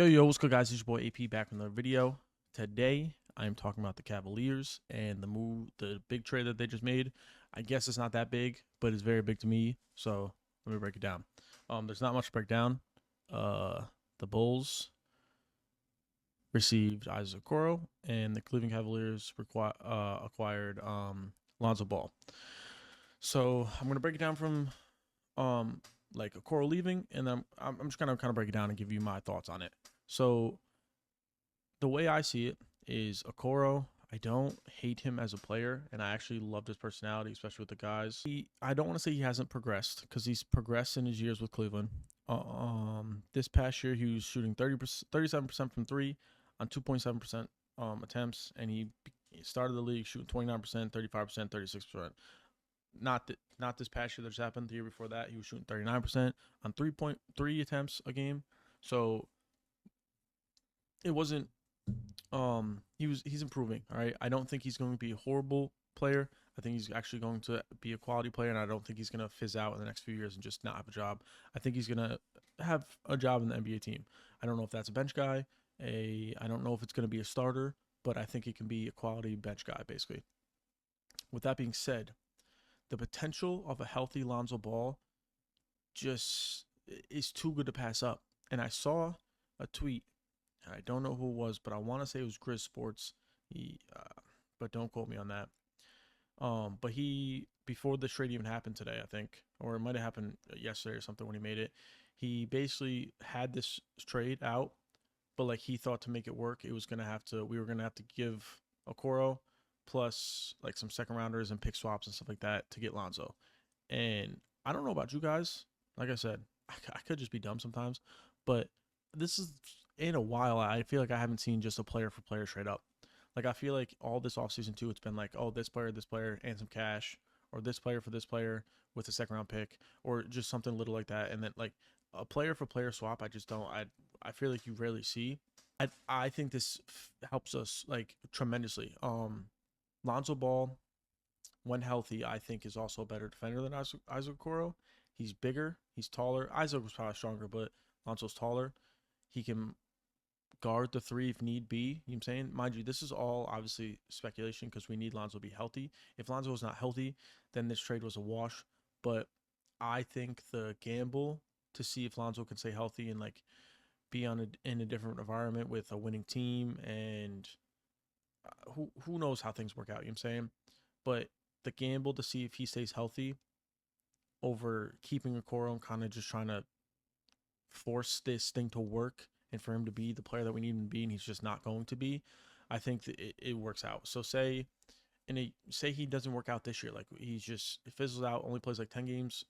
Yo, what's good, guys? It's your boy AP back with another video. Today, I am talking about the Cavaliers and the big trade that they just made. I guess it's not that big, but it's very big to me. So let me break it down. There's not much to break down. Uh, the Bulls received Isaac Okoro, and the Cleveland Cavaliers acquired Lonzo Ball. So I'm gonna break it down from like Okoro leaving, and then I'm just gonna kind of break it down and give you my thoughts on it. So the way I see it is Okoro. I don't hate him as a player, and I actually loved his personality, especially with the guys. I don't want to say he hasn't progressed because he's progressed in his years with Cleveland. This past year he was shooting 37% from three on 2.7% attempts, and he started the league shooting 29%, 35%, 36%. Not this past year that just happened. The year before that, he was shooting 39% on 3.3 attempts a game. So it wasn't he's improving. All right. I don't think he's going to be a horrible player. I think he's actually going to be a quality player, and I don't think he's going to fizz out in the next few years and just not have a job. I think he's going to have a job in the NBA team. I don't know if that's a bench guy. I don't know if it's going to be a starter, but I think he can be a quality bench guy, basically. With that being said, the potential of a healthy Lonzo Ball just is too good to pass up. And I saw a tweet. I don't know who it was, but I want to say it was Grizz Sports. But don't quote me on that. But he before the trade even happened today, I think, or it might have happened yesterday or something when he made it. He basically had this trade out, but like he thought to make it work, we were gonna have to give Okoro plus like some second rounders and pick swaps and stuff like that to get Lonzo. And I don't know about you guys. Like I said, I could just be dumb sometimes, but this is in a while. I feel like I haven't seen just a player for player trade up. Like I feel like all this offseason too, it's been like, oh, this player, and some cash, or this player for this player with a second round pick, or just something little like that. And then like a player for player swap, I just don't. I feel like you rarely see. I think this helps us like tremendously. Lonzo Ball, when healthy, I think is also a better defender than Isaac Okoro. He's bigger, he's taller. Isaac was probably stronger, but Lonzo's taller. He can guard the three if need be. You know what I'm saying? Mind you, this is all obviously speculation because we need Lonzo to be healthy. If Lonzo is not healthy, then this trade was a wash. But I think the gamble to see if Lonzo can stay healthy and like be in a different environment with a winning team and who knows how things work out, you know what I'm saying? But the gamble to see if he stays healthy over keeping a core and kind of just trying to force this thing to work and for him to be the player that we need him to be, and he's just not going to be, I think that it works out. So say he doesn't work out this year, like he's just it fizzles out, only plays like 10 games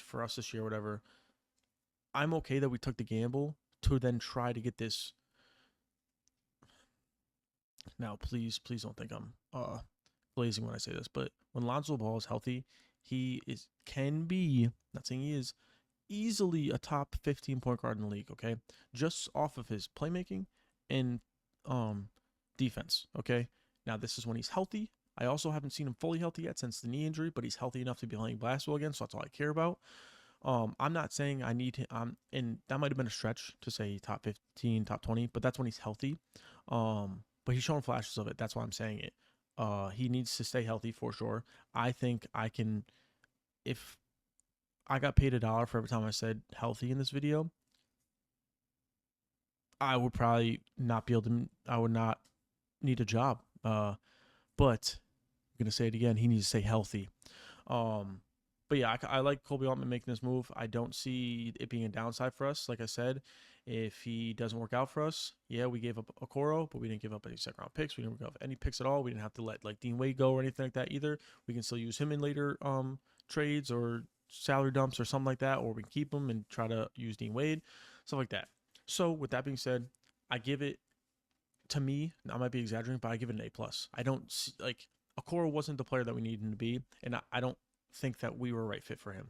for us this year, whatever. I'm okay that we took the gamble to then try to get this. Now, please don't think I'm blazing when I say this, but when Lonzo Ball is healthy, he can be, not saying he is, easily a top 15 point guard in the league, okay? Just off of his playmaking and defense, okay? Now, this is when he's healthy. I also haven't seen him fully healthy yet since the knee injury, but he's healthy enough to be playing basketball again, so that's all I care about. I'm not saying I need him, and that might have been a stretch to say top 15, top 20, but that's when he's healthy. But he's showing flashes of it. That's why I'm saying it. He needs to stay healthy for sure. I think I can, if I got paid $1 for every time I said healthy in this video, I would probably not be able to. I would not need a job. But I'm gonna say it again. He needs to stay healthy. Um, but yeah, I like Kobe Altman making this move. I don't see it being a downside for us. Like I said, if he doesn't work out for us, yeah, we gave up Okoro, but we didn't give up any second round picks. We didn't give up any picks at all. We didn't have to let like Dean Wade go or anything like that either. We can still use him in later trades or salary dumps or something like that, or we can keep him and try to use Dean Wade, stuff like that. So with that being said, I give it to me. I might be exaggerating, but I give it an A plus. I don't see, like Okoro wasn't the player that we needed him to be, and I don't think that we were a right fit for him.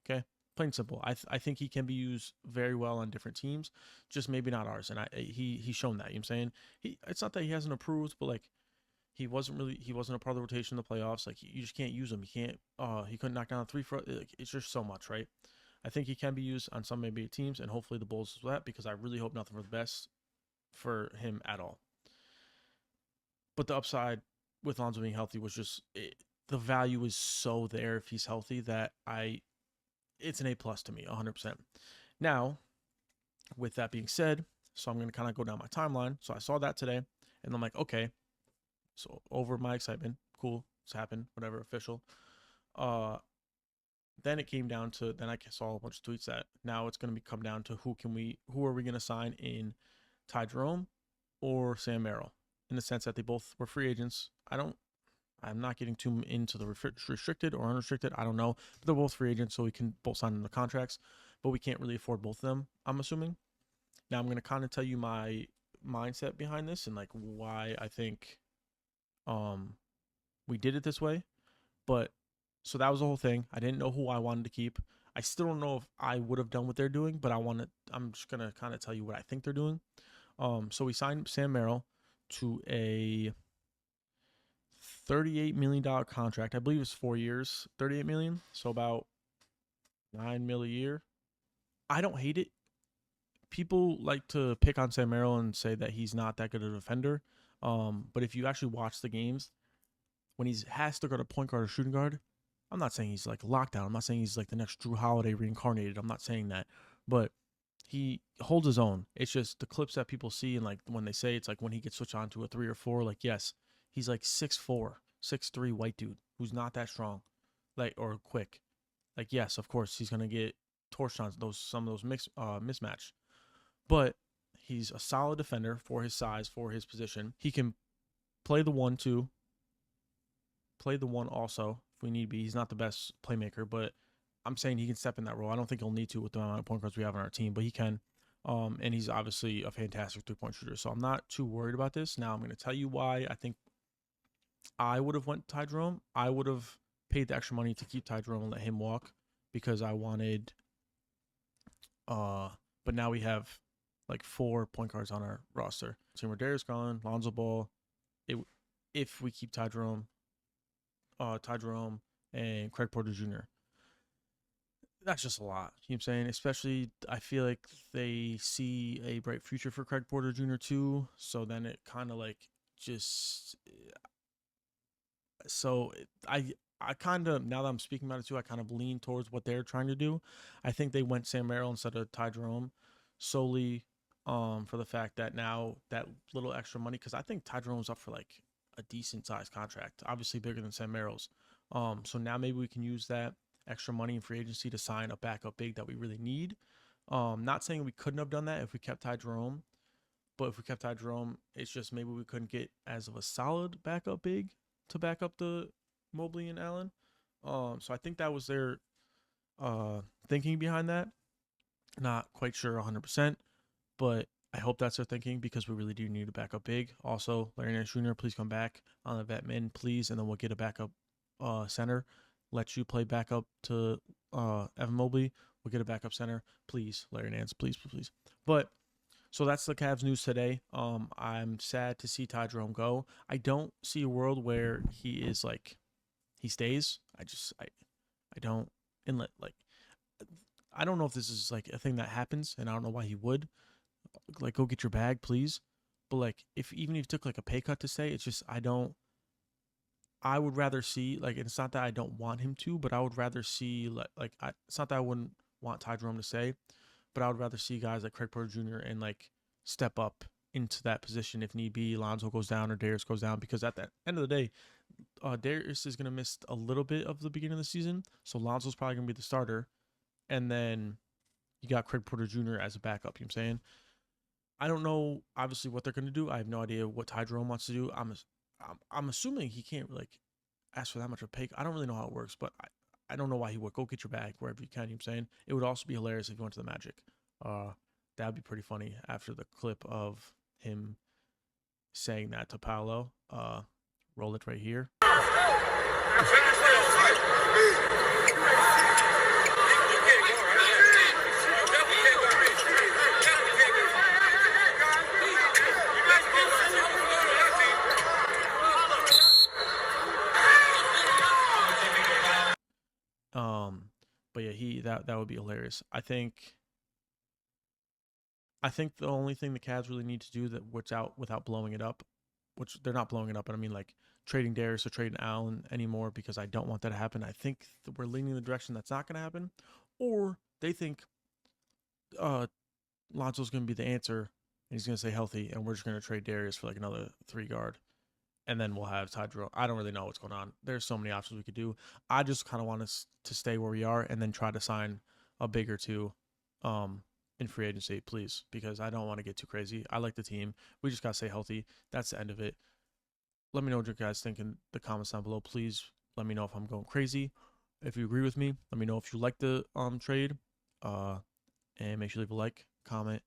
Okay, plain and simple. I think he can be used very well on different teams, just maybe not ours. And he's shown that. You know what I'm saying? It's not that he hasn't improved, but like he wasn't a part of the rotation in the playoffs. Like you just can't use him. He couldn't knock down a three for like, it's just so much, right? I think he can be used on some maybe teams, and hopefully the Bulls as well, because I really hope nothing for the best for him at all. But the upside with Lonzo being healthy was just the value is so there if he's healthy that it's an A plus to me, 100%. Now, with that being said, so I'm going to kind of go down my timeline. So I saw that today, and I'm like, okay, so over my excitement, cool, it's happened, whatever, official. Then it came down to, then I saw a bunch of tweets that now it's going to come down to who are we going to sign in Ty Jerome or Sam Merrill, in the sense that they both were free agents. I'm not getting too into the restricted or unrestricted. I don't know. But they're both free agents, so we can both sign them to contracts, but we can't really afford both of them, I'm assuming. Now I'm going to kind of tell you my mindset behind this and like why I think we did it this way. But so that was the whole thing. I didn't know who I wanted to keep. I still don't know if I would have done what they're doing, but I'm just going to kind of tell you what I think they're doing. So we signed Sam Merrill to a $38 million contract. I believe it's 4 years, $38 million. So about $9 million a year. I don't hate it. People like to pick on Sam Merrill and say that he's not that good of a defender. But if you actually watch the games, when he has to guard a point guard or shooting guard, I'm not saying he's like lockdown. I'm not saying he's like the next Drew Holiday reincarnated. I'm not saying that. But he holds his own. It's just the clips that people see and like when they say it's like when he gets switched on to a 3 or 4, like yes, he's like 6'4", 6'3" white dude who's not that strong, like or quick. Like yes, of course he's gonna get torched on some of those mismatch, but he's a solid defender for his size, for his position. He can play the 1-2, play the 1 also if we need to be. He's not the best playmaker, but I'm saying he can step in that role. I don't think he'll need to with the amount of point guards we have on our team, but he can. And he's obviously a fantastic three-point shooter, so I'm not too worried about this. Now I'm going to tell you why I think I would have went Ty Jerome. I would have paid the extra money to keep Ty Jerome and let him walk because I wanted. But now we have like 4 point guards on our roster. So we're Darius Garland, Lonzo Ball. If we keep Ty Jerome, and Craig Porter Jr. That's just a lot. You know what I'm saying? Especially, I feel like they see a bright future for Craig Porter Jr. too. So then it kind of like just. So I kind of, now that I'm speaking about it too, I kind of lean towards what they're trying to do. I think they went Sam Merrill instead of Ty Jerome solely for the fact that now that little extra money, because I think Ty Jerome's up for like a decent sized contract, obviously bigger than Sam Merrill's. So now maybe we can use that extra money in free agency to sign a backup big that we really need. Not saying we couldn't have done that if we kept Ty Jerome, but if we kept Ty Jerome, it's just maybe we couldn't get as of a solid backup big to back up the Mobley and Allen. So I think that was their thinking behind that. Not quite sure 100%, but I hope that's their thinking because we really do need a backup big. Also, Larry Nance Jr., please come back on the vet min, please, and then we'll get a backup center. Let you play backup to Evan Mobley. We'll get a backup center, please, Larry Nance, please. But so that's the Cavs news today. I'm sad to see Ty Jerome go. I don't see a world where he is like he stays. I don't I don't know if this is like a thing that happens, and I don't know why he would. Like, go get your bag, please. But like, even if he took like a pay cut to stay, it's just I would rather see, like, it's not that I don't want him to, but I would rather see it's not that I wouldn't want Ty Jerome to stay, but I would rather see guys like Craig Porter Jr. and like step up into that position if need be. Lonzo goes down or Darius goes down, because at the end of the day, Darius is going to miss a little bit of the beginning of the season, so Lonzo's probably going to be the starter, and then you got Craig Porter Jr. as a backup. You know what I'm saying? I don't know, obviously, what they're going to do. I have no idea what Ty Jerome wants to do. I'm assuming he can't like ask for that much of a pay. I don't really know how it works, but I don't know why he would. Go get your bag wherever you can. You know what I'm saying? It would also be hilarious if you went to the Magic. That would be pretty funny after the clip of him saying that to Paolo. Roll it right here. But yeah, that would be hilarious. I think I think the only thing the Cavs really need to do that what's out without blowing it up, which they're not blowing it up, but I mean like trading Darius or trading Allen anymore because I don't want that to happen. I think that we're leaning in the direction that's not going to happen, or they think uh, Lonzo's going to be the answer and he's going to stay healthy, and we're just going to trade Darius for like another 3 guard, and then we'll have Ty Jerome. I don't really know what's going on. There's so many options we could do. I just kind of want us to stay where we are and then try to sign a big or two in free agency, please, because I don't want to get too crazy. I like the team. We just got to stay healthy. That's the end of it. Let me know what you guys think in the comments down below. Please let me know if I'm going crazy. If you agree with me, let me know if you like the trade. And make sure you leave a like, comment,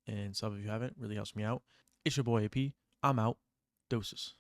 and sub if you haven't. Really helps me out. It's your boy AP. I'm out. Doses.